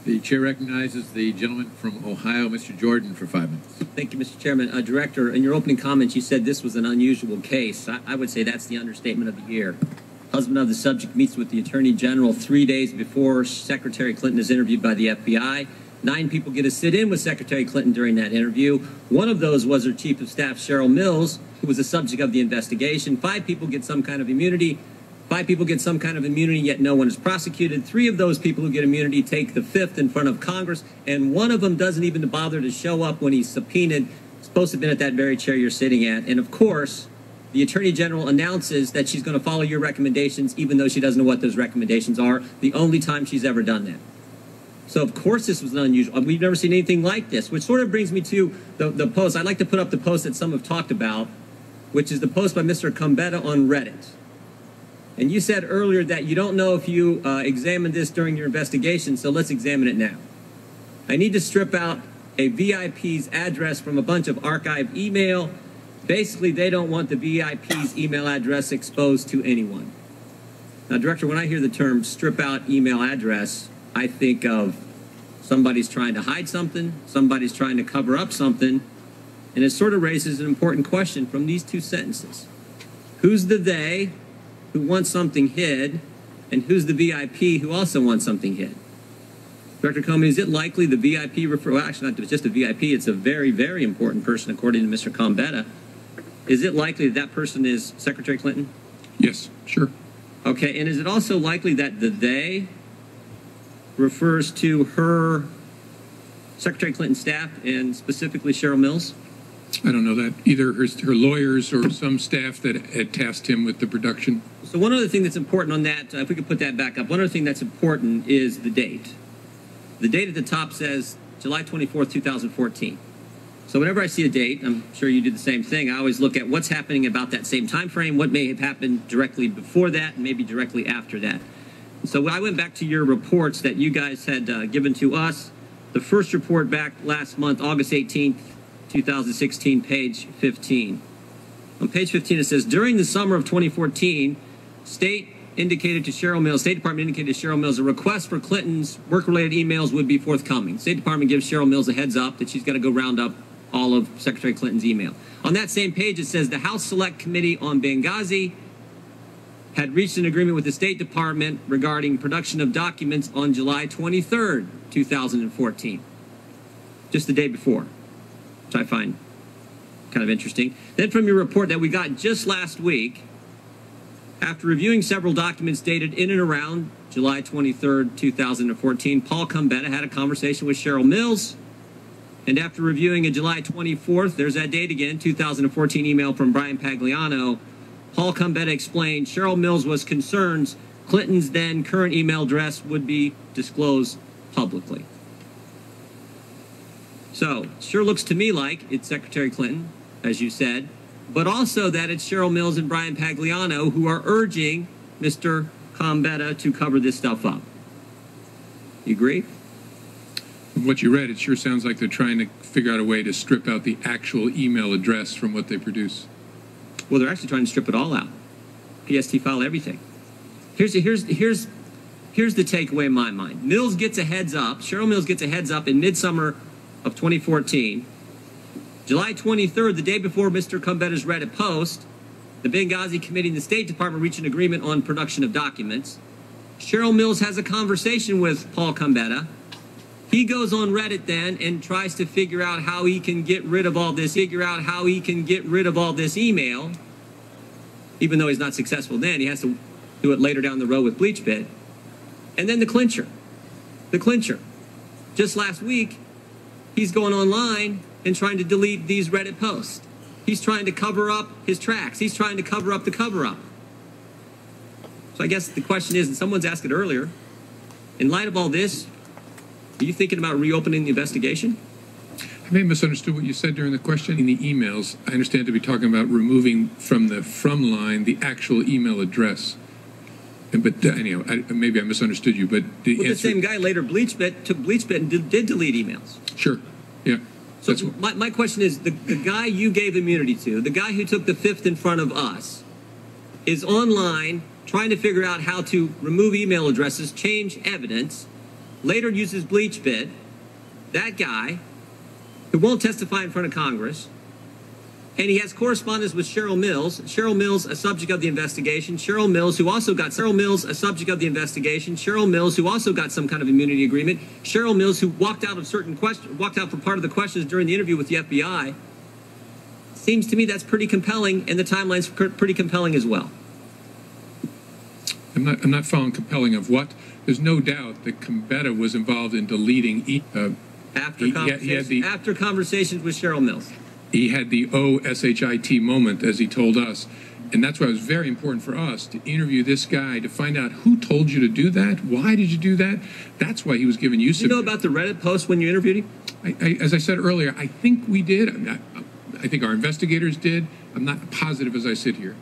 The chair recognizes the gentleman from Ohio, Mr. Jordan, for 5 minutes. Thank you, Mr. Chairman. Director, in your opening comments, you said this was an unusual case. I would say that's the understatement of the year. Husband of the subject meets with the Attorney General 3 days before Secretary Clinton is interviewed by the FBI. 9 people get to sit in with Secretary Clinton during that interview. One of those was her Chief of Staff, Cheryl Mills, who was the subject of the investigation. 5 people get some kind of immunity. 5 people get some kind of immunity, yet no one is prosecuted. 3 of those people who get immunity take the 5th in front of Congress, and one of them doesn't even bother to show up when he's subpoenaed. He's supposed to have been at that very chair you're sitting at. And of course, the Attorney General announces that she's going to follow your recommendations, even though she doesn't know what those recommendations are, the only time she's ever done that. So, of course, this was unusual. We've never seen anything like this, which sort of brings me to the post. I'd like to put up the post that some have talked about, which is the post by Mr. Comey on Reddit. And you said earlier that you don't know if you examined this during your investigation, so let's examine it now. I need to strip out a VIP's address from a bunch of archived email. Basically, they don't want the VIP's email address exposed to anyone. Now, Director, when I hear the term strip out email address, I think of somebody's trying to hide something, somebody's trying to cover up something, and it sort of raises an important question from these 2 sentences. Who's the they who wants something hid, and who's the VIP who also wants something hid? Director Comey, is it likely the VIP well, actually, not just a VIP, it's a very, very important person, according to Mr. Comey. Is it likely that that person is Secretary Clinton? Yes, sure. Okay, and is it also likely that the they refers to her Secretary Clinton's staff, and specifically Cheryl Mills? I don't know that. Either her lawyers or some staff that had tasked him with the production. So one other thing that's important on that, if we could put that back up, one other thing that's important is the date. The date at the top says July 24th, 2014. So whenever I see a date, I'm sure you do the same thing, I always look at what's happening about that same time frame, what may have happened directly before that, and maybe directly after that. So I went back to your reports that you guys had given to us. The first report back last month, August 18th, 2016, page 15. On page 15, it says, during the summer of 2014, State Department indicated to Cheryl Mills a request for Clinton's work-related emails would be forthcoming. State Department gives Cheryl Mills a heads up that she's got to go round up all of Secretary Clinton's email. On that same page, it says the House Select Committee on Benghazi had reached an agreement with the State Department regarding production of documents on July 23rd, 2014, just the day before, which I find kind of interesting. Then from your report that we got just last week, after reviewing several documents dated in and around July 23rd, 2014, Paul Comey had a conversation with Cheryl Mills, and after reviewing a July 24th, there's that date again, 2014 email from Brian Pagliano, Paul Comey explained Cheryl Mills was concerned Clinton's then current email address would be disclosed publicly. So, it sure looks to me like it's Secretary Clinton, as you said, but also that it's Cheryl Mills and Brian Pagliano who are urging Mr. Comey to cover this stuff up. You agree? From what you read, it sure sounds like they're trying to figure out a way to strip out the actual email address from what they produce. Well, they're actually trying to strip it all out. PST file, everything. Here's the takeaway in my mind. Mills gets a heads up. Cheryl Mills gets a heads up in midsummer of 2014. July 23rd, the day before Mr. Comey's Reddit post, the Benghazi Committee and the State Department reach an agreement on production of documents. Cheryl Mills has a conversation with Paul Comey. He goes on Reddit then and tries to figure out how he can get rid of all this, email. Even though he's not successful then, he has to do it later down the road with BleachBit. And then the clincher. Just last week, he's going online and trying to delete these Reddit posts. He's trying to cover up his tracks. He's trying to cover up the cover-up. So I guess the question is, and someone's asked it earlier, in light of all this, are you thinking about reopening the investigation? I may have misunderstood what you said during the question. In the emails, I understand to be talking about removing from the from line the actual email address. But anyhow, maybe I misunderstood you. But the same guy later took BleachBit and did delete emails. Sure, yeah. So my question is, the guy you gave immunity to, the guy who took the 5th in front of us, is online trying to figure out how to remove email addresses, change evidence, later uses BleachBit, that guy, who won't testify in front of Congress, and he has correspondence with Cheryl Mills. Cheryl Mills, a subject of the investigation. Cheryl Mills, who also got a subject of the investigation. Cheryl Mills, who also got some kind of immunity agreement. Cheryl Mills, who walked out for part of the questions during the interview with the FBI. Seems to me that's pretty compelling, and the timeline's pretty compelling as well. I'm not following compelling of what. There's no doubt that Gambetta was involved in deleting. After conversations with Cheryl Mills. He had the OSHIT moment, as he told us. And that's why it was very important for us to interview this guy to find out who told you to do that, why did you do that. That's why he was given use of it. You know about the Reddit post when you interviewed him? As I said earlier, I think we did. I think our investigators did. I'm not positive as I sit here.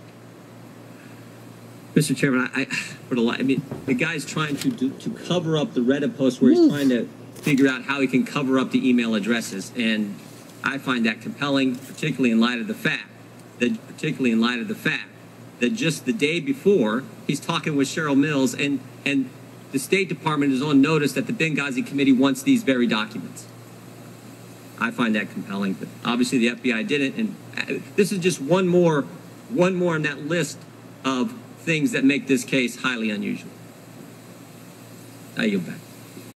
Mr. Chairman, I mean, the guy's trying to cover up the Reddit post where he's trying to figure out how he can cover up the email addresses, and I find that compelling, particularly in light of the fact that just the day before he's talking with Cheryl Mills, and the State Department is on notice that the Benghazi Committee wants these very documents. I find that compelling, but obviously the FBI didn't, and this is just one more in that list of things that make this case highly unusual. I yield back.